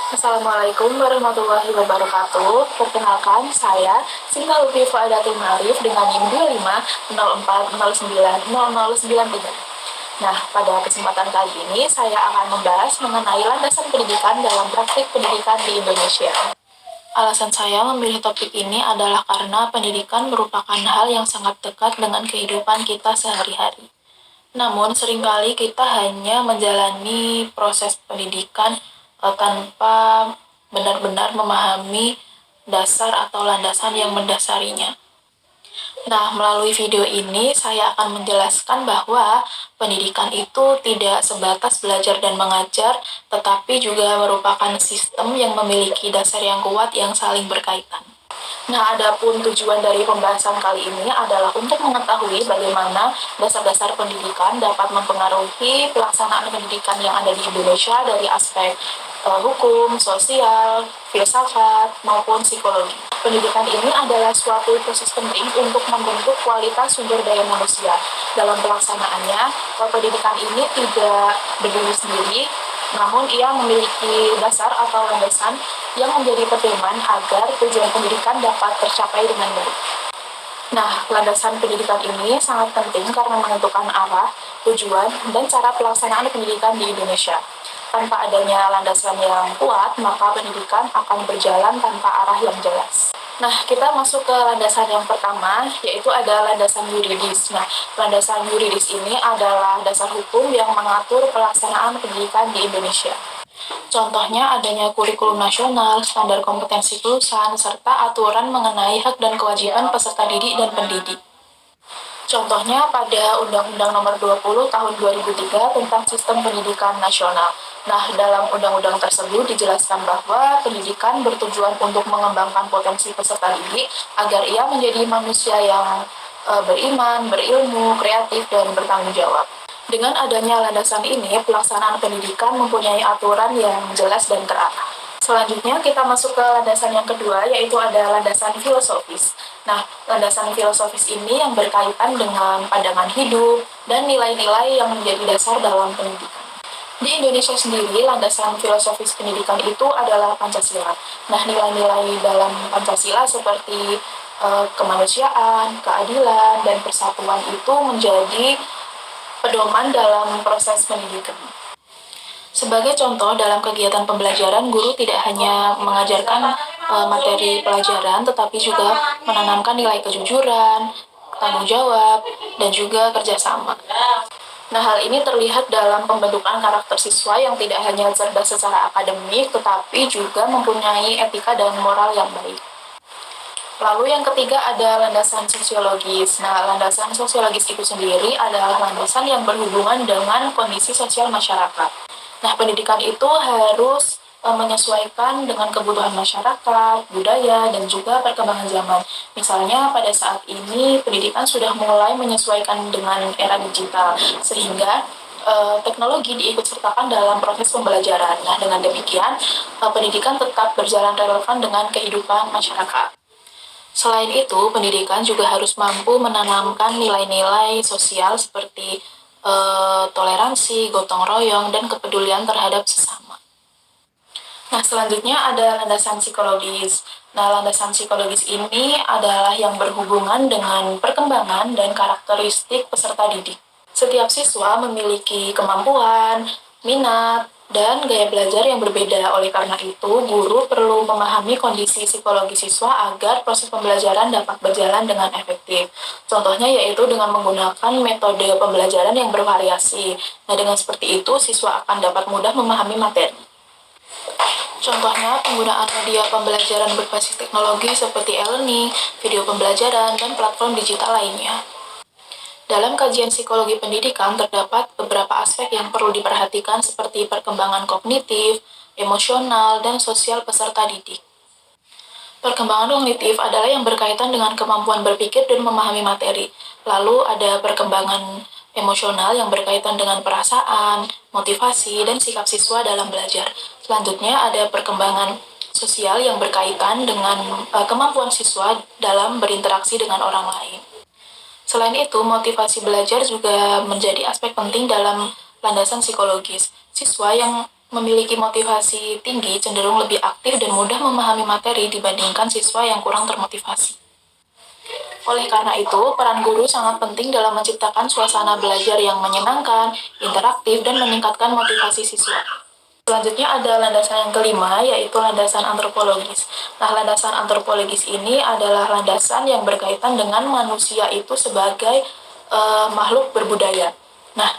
Assalamualaikum warahmatullahi wabarakatuh. Perkenalkan, saya Sinta Lutfi Fuadatul Marif dengan NIM 2504090093. Nah, pada kesempatan kali ini saya akan membahas mengenai landasan pendidikan dalam praktik pendidikan di Indonesia. Alasan saya memilih topik ini adalah karena pendidikan merupakan hal yang sangat dekat dengan kehidupan kita sehari-hari. Namun, seringkali kita hanya menjalani proses pendidikan tanpa benar-benar memahami dasar atau landasan yang mendasarinya. Nah, melalui video ini saya akan menjelaskan bahwa pendidikan itu tidak sebatas belajar dan mengajar, tetapi juga merupakan sistem yang memiliki dasar yang kuat yang saling berkaitan. Nah, adapun tujuan dari pembahasan kali ini adalah untuk mengetahui bagaimana dasar-dasar pendidikan dapat mempengaruhi pelaksanaan pendidikan yang ada di Indonesia dari aspek hukum, sosial, filsafat, maupun psikologi. Pendidikan ini adalah suatu proses penting untuk membentuk kualitas sumber daya manusia. Dalam pelaksanaannya, pendidikan ini tidak berdiri sendiri, namun ia memiliki dasar atau landasan yang menjadi pedoman agar tujuan pendidikan dapat tercapai dengan baik. Nah, landasan pendidikan ini sangat penting karena menentukan arah, tujuan, dan cara pelaksanaan pendidikan di Indonesia. Tanpa adanya landasan yang kuat, maka pendidikan akan berjalan tanpa arah yang jelas. Nah, kita masuk ke landasan yang pertama, yaitu ada landasan yuridis. Nah, landasan yuridis ini adalah dasar hukum yang mengatur pelaksanaan pendidikan di Indonesia. Contohnya adanya kurikulum nasional, standar kompetensi kelulusan, serta aturan mengenai hak dan kewajiban peserta didik dan pendidik. Contohnya pada Undang-Undang Nomor 20 Tahun 2003 tentang Sistem Pendidikan Nasional. Nah, dalam undang-undang tersebut dijelaskan bahwa pendidikan bertujuan untuk mengembangkan potensi peserta didik agar ia menjadi manusia yang beriman, berilmu, kreatif, dan bertanggung jawab. Dengan adanya landasan ini, pelaksanaan pendidikan mempunyai aturan yang jelas dan terarah. Selanjutnya kita masuk ke landasan yang kedua, yaitu ada landasan filosofis. Nah, landasan filosofis ini yang berkaitan dengan pandangan hidup dan nilai-nilai yang menjadi dasar dalam pendidikan. Di Indonesia sendiri, landasan filosofis pendidikan itu adalah Pancasila. Nah, nilai-nilai dalam Pancasila seperti kemanusiaan, keadilan, dan persatuan itu menjadi pedoman dalam proses pendidikan. Sebagai contoh, dalam kegiatan pembelajaran, guru tidak hanya mengajarkan materi pelajaran, tetapi juga menanamkan nilai kejujuran, tanggung jawab, dan juga kerjasama. Nah, hal ini terlihat dalam pembentukan karakter siswa yang tidak hanya cerdas secara akademik, tetapi juga mempunyai etika dan moral yang baik. Lalu yang ketiga ada landasan sosiologis. Nah, landasan sosiologis itu sendiri adalah landasan yang berhubungan dengan kondisi sosial masyarakat. Nah, pendidikan itu harus menyesuaikan dengan kebutuhan masyarakat, budaya, dan juga perkembangan zaman. Misalnya, pada saat ini pendidikan sudah mulai menyesuaikan dengan era digital, sehingga teknologi diikutsertakan dalam proses pembelajaran. Nah, dengan demikian, pendidikan tetap berjalan relevan dengan kehidupan masyarakat. Selain itu, pendidikan juga harus mampu menanamkan nilai-nilai sosial seperti toleransi, gotong royong, dan kepedulian terhadap sesama. Nah, selanjutnya ada landasan psikologis. Nah, landasan psikologis ini adalah yang berhubungan dengan perkembangan dan karakteristik peserta didik. Setiap siswa memiliki kemampuan, minat, dan gaya belajar yang berbeda. Oleh karena itu, guru perlu memahami kondisi psikologi siswa agar proses pembelajaran dapat berjalan dengan efektif. Contohnya yaitu dengan menggunakan metode pembelajaran yang bervariasi. Nah, dengan seperti itu, siswa akan dapat mudah memahami materi. Contohnya, penggunaan media pembelajaran berbasis teknologi seperti e-learning, video pembelajaran, dan platform digital lainnya. Dalam kajian psikologi pendidikan, terdapat beberapa aspek yang perlu diperhatikan seperti perkembangan kognitif, emosional, dan sosial peserta didik. Perkembangan kognitif adalah yang berkaitan dengan kemampuan berpikir dan memahami materi. Lalu ada perkembangan emosional yang berkaitan dengan perasaan, motivasi, dan sikap siswa dalam belajar. Selanjutnya ada perkembangan sosial yang berkaitan dengan kemampuan siswa dalam berinteraksi dengan orang lain. Selain itu, motivasi belajar juga menjadi aspek penting dalam landasan psikologis. Siswa yang memiliki motivasi tinggi cenderung lebih aktif dan mudah memahami materi dibandingkan siswa yang kurang termotivasi. Oleh karena itu, peran guru sangat penting dalam menciptakan suasana belajar yang menyenangkan, interaktif, dan meningkatkan motivasi siswa. Selanjutnya ada landasan yang kelima, yaitu landasan antropologis. Nah, landasan antropologis ini adalah landasan yang berkaitan dengan manusia itu sebagai makhluk berbudaya. Nah,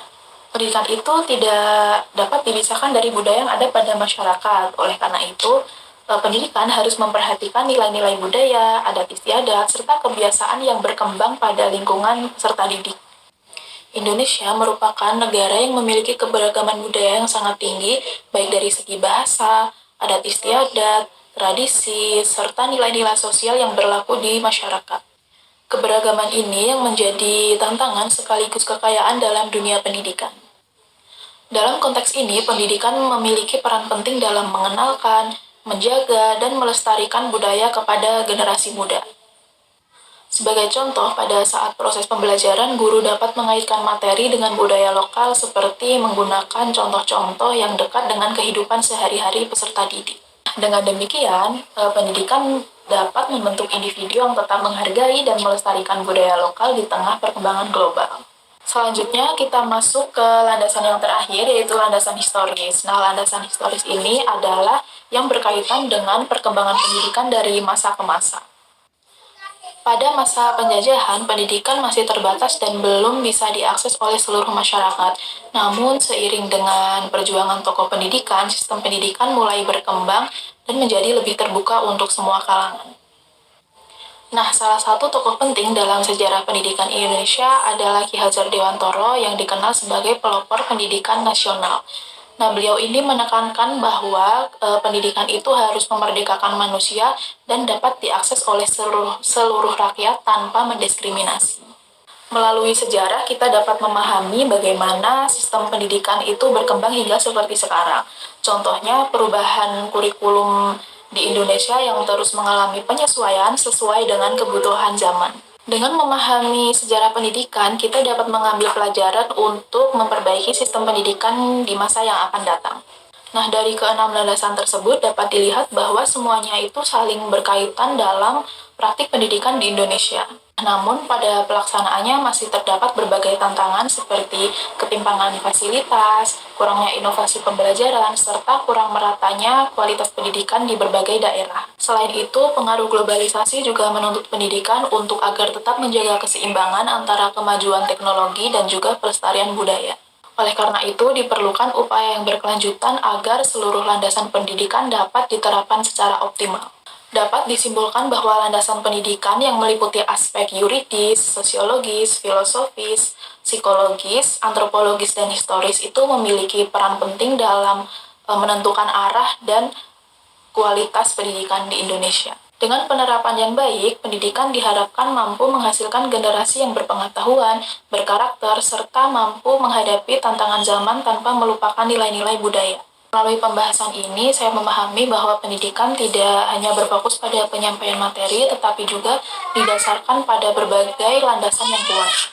pendidikan itu tidak dapat dipisahkan dari budaya yang ada pada masyarakat. Oleh karena itu, pendidikan harus memperhatikan nilai-nilai budaya, adat istiadat, serta kebiasaan yang berkembang pada lingkungan peserta didik. Indonesia merupakan negara yang memiliki keberagaman budaya yang sangat tinggi, baik dari segi bahasa, adat istiadat, tradisi, serta nilai-nilai sosial yang berlaku di masyarakat. Keberagaman ini yang menjadi tantangan sekaligus kekayaan dalam dunia pendidikan. Dalam konteks ini, pendidikan memiliki peran penting dalam mengenalkan, menjaga, dan melestarikan budaya kepada generasi muda. Sebagai contoh, pada saat proses pembelajaran, guru dapat mengaitkan materi dengan budaya lokal seperti menggunakan contoh-contoh yang dekat dengan kehidupan sehari-hari peserta didik. Dengan demikian, pendidikan dapat membentuk individu yang tetap menghargai dan melestarikan budaya lokal di tengah perkembangan global. Selanjutnya kita masuk ke landasan yang terakhir, yaitu landasan historis. Nah, landasan historis ini adalah yang berkaitan dengan perkembangan pendidikan dari masa ke masa. Pada masa penjajahan, pendidikan masih terbatas dan belum bisa diakses oleh seluruh masyarakat. Namun, seiring dengan perjuangan tokoh pendidikan, sistem pendidikan mulai berkembang dan menjadi lebih terbuka untuk semua kalangan. Nah, salah satu tokoh penting dalam sejarah pendidikan Indonesia adalah Ki Hajar Dewantoro yang dikenal sebagai pelopor pendidikan nasional. Nah, beliau ini menekankan bahwa pendidikan itu harus memerdekakan manusia dan dapat diakses oleh seluruh rakyat tanpa mendiskriminasi. Melalui sejarah, kita dapat memahami bagaimana sistem pendidikan itu berkembang hingga seperti sekarang. Contohnya, perubahan kurikulum di Indonesia yang terus mengalami penyesuaian sesuai dengan kebutuhan zaman. Dengan memahami sejarah pendidikan, kita dapat mengambil pelajaran untuk memperbaiki sistem pendidikan di masa yang akan datang. Nah, dari keenam landasan tersebut dapat dilihat bahwa semuanya itu saling berkaitan dalam praktik pendidikan di Indonesia. Namun, pada pelaksanaannya masih terdapat berbagai tantangan seperti ketimpangan fasilitas, kurangnya inovasi pembelajaran, serta kurang meratanya kualitas pendidikan di berbagai daerah. Selain itu, pengaruh globalisasi juga menuntut pendidikan untuk agar tetap menjaga keseimbangan antara kemajuan teknologi dan juga pelestarian budaya. Oleh karena itu, diperlukan upaya yang berkelanjutan agar seluruh landasan pendidikan dapat diterapkan secara optimal. Dapat disimpulkan bahwa landasan pendidikan yang meliputi aspek yuridis, sosiologis, filosofis, psikologis, antropologis, dan historis itu memiliki peran penting dalam menentukan arah dan kualitas pendidikan di Indonesia. Dengan penerapan yang baik, pendidikan diharapkan mampu menghasilkan generasi yang berpengetahuan, berkarakter, serta mampu menghadapi tantangan zaman tanpa melupakan nilai-nilai budaya. Melalui pembahasan ini, saya memahami bahwa pendidikan tidak hanya berfokus pada penyampaian materi, tetapi juga didasarkan pada berbagai landasan yang kuat.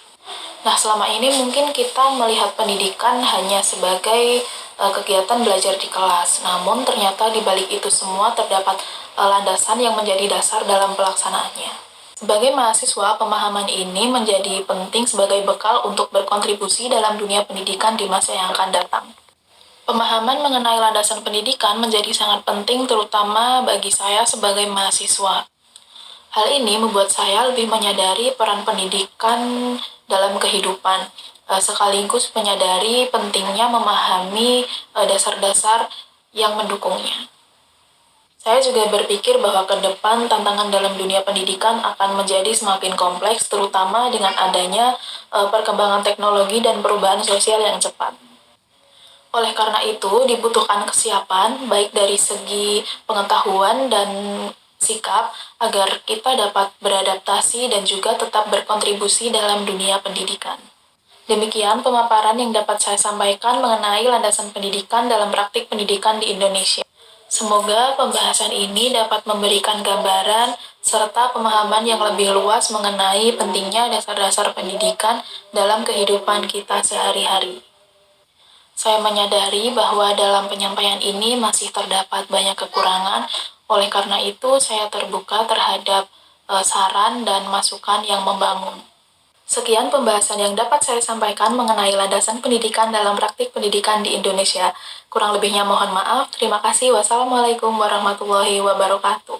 Nah, selama ini mungkin kita melihat pendidikan hanya sebagai kegiatan belajar di kelas. Namun, ternyata di balik itu semua terdapat landasan yang menjadi dasar dalam pelaksanaannya. Sebagai mahasiswa, pemahaman ini menjadi penting sebagai bekal untuk berkontribusi dalam dunia pendidikan di masa yang akan datang. Pemahaman mengenai landasan pendidikan menjadi sangat penting terutama bagi saya sebagai mahasiswa. Hal ini membuat saya lebih menyadari peran pendidikan dalam kehidupan, sekaligus menyadari pentingnya memahami dasar-dasar yang mendukungnya. Saya juga berpikir bahwa ke depan tantangan dalam dunia pendidikan akan menjadi semakin kompleks, terutama dengan adanya perkembangan teknologi dan perubahan sosial yang cepat. Oleh karena itu, dibutuhkan kesiapan, baik dari segi pengetahuan dan sikap, agar kita dapat beradaptasi dan juga tetap berkontribusi dalam dunia pendidikan. Demikian pemaparan yang dapat saya sampaikan mengenai landasan pendidikan dalam praktik pendidikan di Indonesia. Semoga pembahasan ini dapat memberikan gambaran serta pemahaman yang lebih luas mengenai pentingnya dasar-dasar pendidikan dalam kehidupan kita sehari-hari. Saya menyadari bahwa dalam penyampaian ini masih terdapat banyak kekurangan, oleh karena itu saya terbuka terhadap saran dan masukan yang membangun. Sekian pembahasan yang dapat saya sampaikan mengenai landasan pendidikan dalam praktik pendidikan di Indonesia. Kurang lebihnya mohon maaf. Terima kasih. Wassalamualaikum warahmatullahi wabarakatuh.